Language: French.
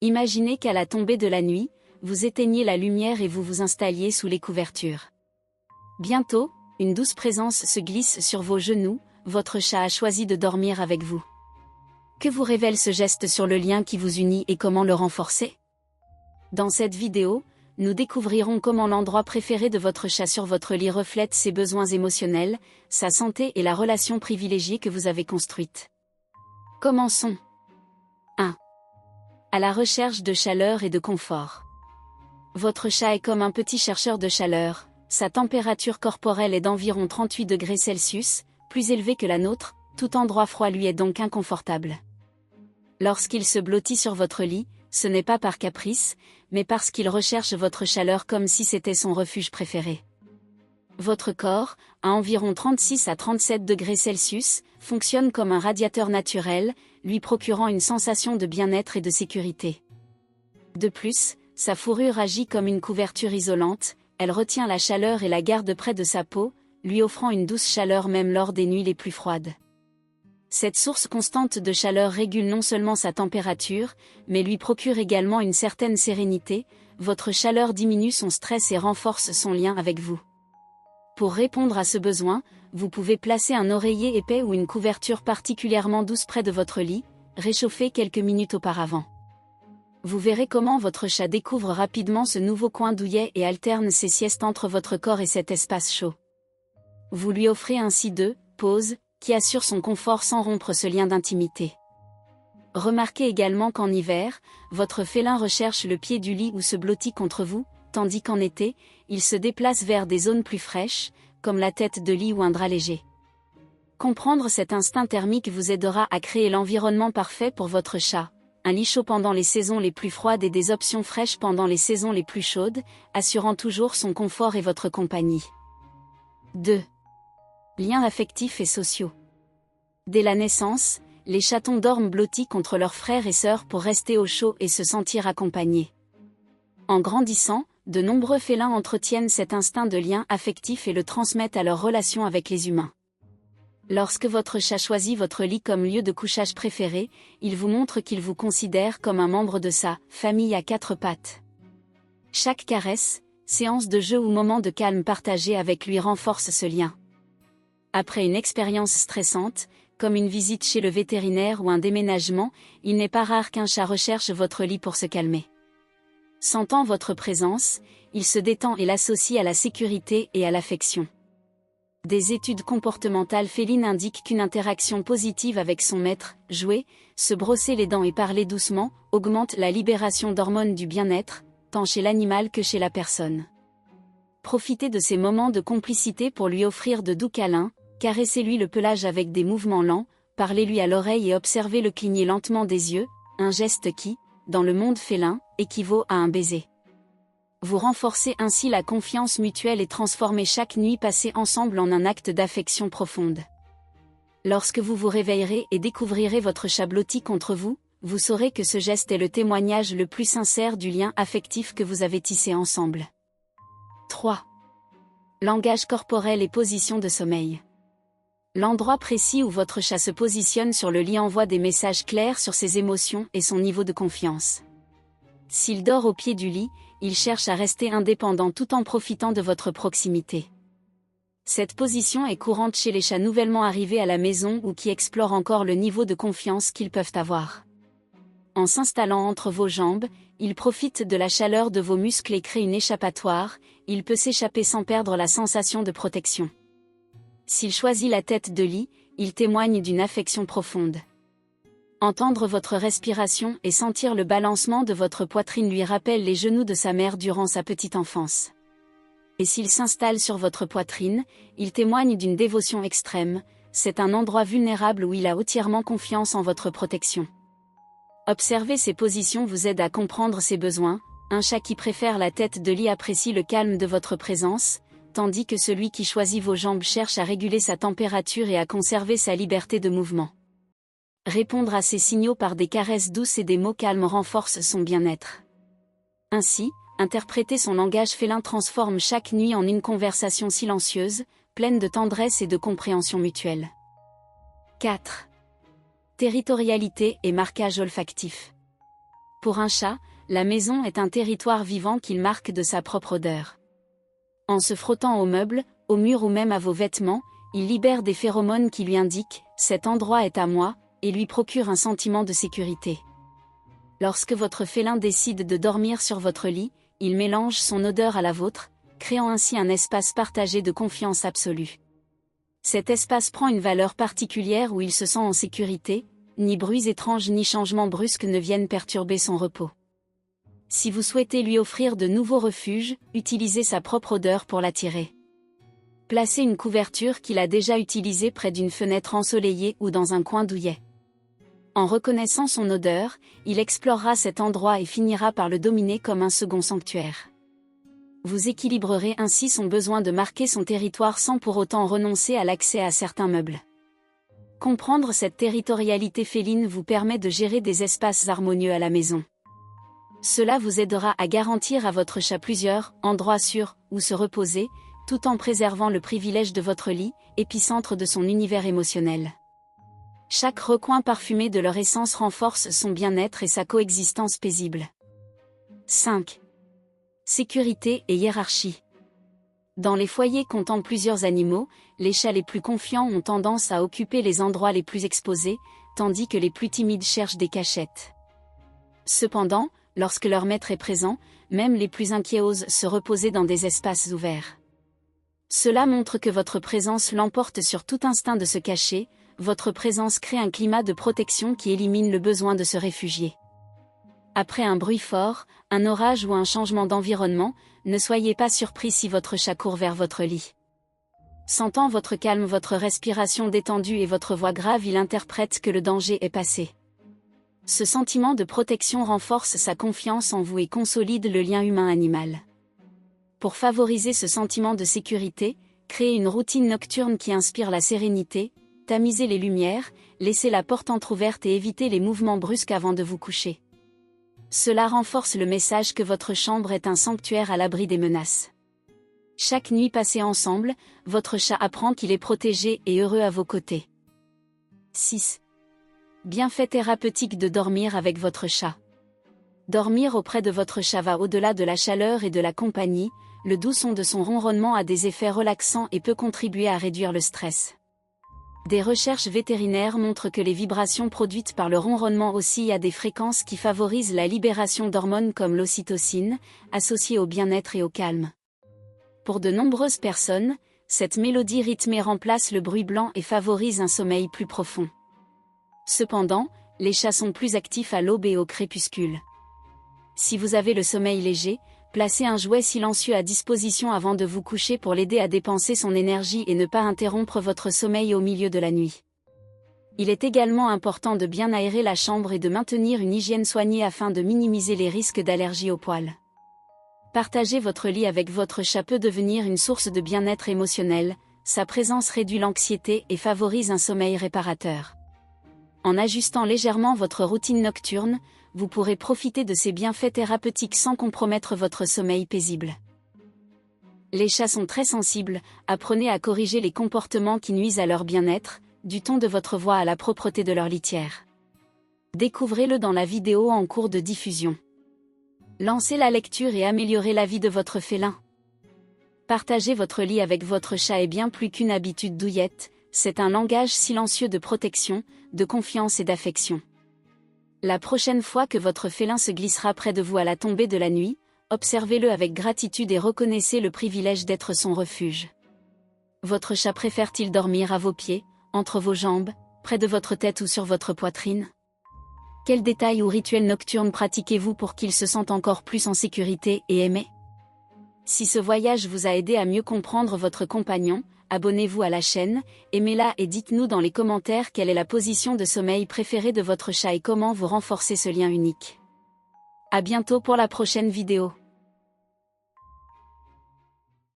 Imaginez qu'à la tombée de la nuit, vous éteigniez la lumière et vous vous installiez sous les couvertures. Bientôt, une douce présence se glisse sur vos genoux, votre chat a choisi de dormir avec vous. Que vous révèle ce geste sur le lien qui vous unit et comment le renforcer? Dans cette vidéo, nous découvrirons comment l'endroit préféré de votre chat sur votre lit reflète ses besoins émotionnels, sa santé et la relation privilégiée que vous avez construite. Commençons. 1. À la recherche de chaleur et de confort. Votre chat est comme un petit chercheur de chaleur, sa température corporelle est d'environ 38 degrés Celsius, plus élevée que la nôtre, tout endroit froid lui est donc inconfortable. Lorsqu'il se blottit sur votre lit, ce n'est pas par caprice, mais parce qu'il recherche votre chaleur comme si c'était son refuge préféré. Votre corps, à environ 36 à 37 degrés Celsius, fonctionne comme un radiateur naturel, lui procurant une sensation de bien-être et de sécurité. De plus, sa fourrure agit comme une couverture isolante, elle retient la chaleur et la garde près de sa peau, lui offrant une douce chaleur même lors des nuits les plus froides. Cette source constante de chaleur régule non seulement sa température, mais lui procure également une certaine sérénité, votre chaleur diminue son stress et renforce son lien avec vous. Pour répondre à ce besoin, vous pouvez placer un oreiller épais ou une couverture particulièrement douce près de votre lit, réchauffé quelques minutes auparavant. Vous verrez comment votre chat découvre rapidement ce nouveau coin douillet et alterne ses siestes entre votre corps et cet espace chaud. Vous lui offrez ainsi deux pauses qui assurent son confort sans rompre ce lien d'intimité. Remarquez également qu'en hiver, votre félin recherche le pied du lit ou se blottit contre vous, tandis qu'en été, il se déplace vers des zones plus fraîches, comme la tête de lit ou un drap léger. Comprendre cet instinct thermique vous aidera à créer l'environnement parfait pour votre chat. Un lit chaud pendant les saisons les plus froides et des options fraîches pendant les saisons les plus chaudes, assurant toujours son confort et votre compagnie. 2. Liens affectifs et sociaux. Dès la naissance, les chatons dorment blottis contre leurs frères et sœurs pour rester au chaud et se sentir accompagnés. En grandissant, de nombreux félins entretiennent cet instinct de lien affectif et le transmettent à leur relation avec les humains. Lorsque votre chat choisit votre lit comme lieu de couchage préféré, il vous montre qu'il vous considère comme un membre de sa famille à quatre pattes. Chaque caresse, séance de jeu ou moment de calme partagé avec lui renforce ce lien. Après une expérience stressante, comme une visite chez le vétérinaire ou un déménagement, il n'est pas rare qu'un chat recherche votre lit pour se calmer. Sentant votre présence, il se détend et l'associe à la sécurité et à l'affection. Des études comportementales félines indiquent qu'une interaction positive avec son maître, jouer, se brosser les dents et parler doucement, augmente la libération d'hormones du bien-être, tant chez l'animal que chez la personne. Profitez de ces moments de complicité pour lui offrir de doux câlins, caressez-lui le pelage avec des mouvements lents, parlez-lui à l'oreille et observez-le cligner lentement des yeux, un geste qui, dans le monde félin, équivaut à un baiser. Vous renforcez ainsi la confiance mutuelle et transformez chaque nuit passée ensemble en un acte d'affection profonde. Lorsque vous vous réveillerez et découvrirez votre chat blotti contre vous, vous saurez que ce geste est le témoignage le plus sincère du lien affectif que vous avez tissé ensemble. 3. Langage corporel et position de sommeil. L'endroit précis où votre chat se positionne sur le lit envoie des messages clairs sur ses émotions et son niveau de confiance. S'il dort au pied du lit, il cherche à rester indépendant tout en profitant de votre proximité. Cette position est courante chez les chats nouvellement arrivés à la maison ou qui explorent encore le niveau de confiance qu'ils peuvent avoir. En s'installant entre vos jambes, il profite de la chaleur de vos muscles et crée une échappatoire, il peut s'échapper sans perdre la sensation de protection. S'il choisit la tête de lit, il témoigne d'une affection profonde. Entendre votre respiration et sentir le balancement de votre poitrine lui rappelle les genoux de sa mère durant sa petite enfance. Et s'il s'installe sur votre poitrine, il témoigne d'une dévotion extrême, c'est un endroit vulnérable où il a entièrement confiance en votre protection. Observer ces positions vous aide à comprendre ses besoins, un chat qui préfère la tête de lit apprécie le calme de votre présence, tandis que celui qui choisit vos jambes cherche à réguler sa température et à conserver sa liberté de mouvement. Répondre à ces signaux par des caresses douces et des mots calmes renforce son bien-être. Ainsi, interpréter son langage félin transforme chaque nuit en une conversation silencieuse, pleine de tendresse et de compréhension mutuelle. 4. Territorialité et marquage olfactif. Pour un chat, la maison est un territoire vivant qu'il marque de sa propre odeur. En se frottant aux meubles, aux murs ou même à vos vêtements, il libère des phéromones qui lui indiquent « cet endroit est à moi » et lui procure un sentiment de sécurité. Lorsque votre félin décide de dormir sur votre lit, il mélange son odeur à la vôtre, créant ainsi un espace partagé de confiance absolue. Cet espace prend une valeur particulière où il se sent en sécurité, ni bruits étranges ni changements brusques ne viennent perturber son repos. Si vous souhaitez lui offrir de nouveaux refuges, utilisez sa propre odeur pour l'attirer. Placez une couverture qu'il a déjà utilisée près d'une fenêtre ensoleillée ou dans un coin douillet. En reconnaissant son odeur, il explorera cet endroit et finira par le dominer comme un second sanctuaire. Vous équilibrerez ainsi son besoin de marquer son territoire sans pour autant renoncer à l'accès à certains meubles. Comprendre cette territorialité féline vous permet de gérer des espaces harmonieux à la maison. Cela vous aidera à garantir à votre chat plusieurs endroits sûrs où se reposer, tout en préservant le privilège de votre lit, épicentre de son univers émotionnel. Chaque recoin parfumé de leur essence renforce son bien-être et sa coexistence paisible. 5. Sécurité et hiérarchie. Dans les foyers comptant plusieurs animaux, les chats les plus confiants ont tendance à occuper les endroits les plus exposés, tandis que les plus timides cherchent des cachettes. Cependant, lorsque leur maître est présent, même les plus inquiets osent se reposer dans des espaces ouverts. Cela montre que votre présence l'emporte sur tout instinct de se cacher, votre présence crée un climat de protection qui élimine le besoin de se réfugier. Après un bruit fort, un orage ou un changement d'environnement, ne soyez pas surpris si votre chat court vers votre lit. Sentant votre calme, votre respiration détendue et votre voix grave, il interprète que le danger est passé. Ce sentiment de protection renforce sa confiance en vous et consolide le lien humain-animal. Pour favoriser ce sentiment de sécurité, créez une routine nocturne qui inspire la sérénité, tamisez les lumières, laissez la porte entrouverte et évitez les mouvements brusques avant de vous coucher. Cela renforce le message que votre chambre est un sanctuaire à l'abri des menaces. Chaque nuit passée ensemble, votre chat apprend qu'il est protégé et heureux à vos côtés. 6. Bienfait thérapeutique de dormir avec votre chat. Dormir auprès de votre chat va au-delà de la chaleur et de la compagnie, le doux son de son ronronnement a des effets relaxants et peut contribuer à réduire le stress. Des recherches vétérinaires montrent que les vibrations produites par le ronronnement oscillent à des fréquences qui favorisent la libération d'hormones comme l'ocytocine, associées au bien-être et au calme. Pour de nombreuses personnes, cette mélodie rythmée remplace le bruit blanc et favorise un sommeil plus profond. Cependant, les chats sont plus actifs à l'aube et au crépuscule. Si vous avez le sommeil léger, placez un jouet silencieux à disposition avant de vous coucher pour l'aider à dépenser son énergie et ne pas interrompre votre sommeil au milieu de la nuit. Il est également important de bien aérer la chambre et de maintenir une hygiène soignée afin de minimiser les risques d'allergie aux poils. Partager votre lit avec votre chat peut devenir une source de bien-être émotionnel, sa présence réduit l'anxiété et favorise un sommeil réparateur. En ajustant légèrement votre routine nocturne, vous pourrez profiter de ces bienfaits thérapeutiques sans compromettre votre sommeil paisible. Les chats sont très sensibles, apprenez à corriger les comportements qui nuisent à leur bien-être, du ton de votre voix à la propreté de leur litière. Découvrez-le dans la vidéo en cours de diffusion. Lancez la lecture et améliorez la vie de votre félin. Partager votre lit avec votre chat est bien plus qu'une habitude douillette, c'est un langage silencieux de protection, de confiance et d'affection. La prochaine fois que votre félin se glissera près de vous à la tombée de la nuit, observez-le avec gratitude et reconnaissez le privilège d'être son refuge. Votre chat préfère-t-il dormir à vos pieds, entre vos jambes, près de votre tête ou sur votre poitrine? Quels détails ou rituels nocturnes pratiquez-vous pour qu'il se sente encore plus en sécurité et aimé? Si ce voyage vous a aidé à mieux comprendre votre compagnon, abonnez-vous à la chaîne, aimez-la et dites-nous dans les commentaires quelle est la position de sommeil préférée de votre chat et comment vous renforcez ce lien unique. À bientôt pour la prochaine vidéo.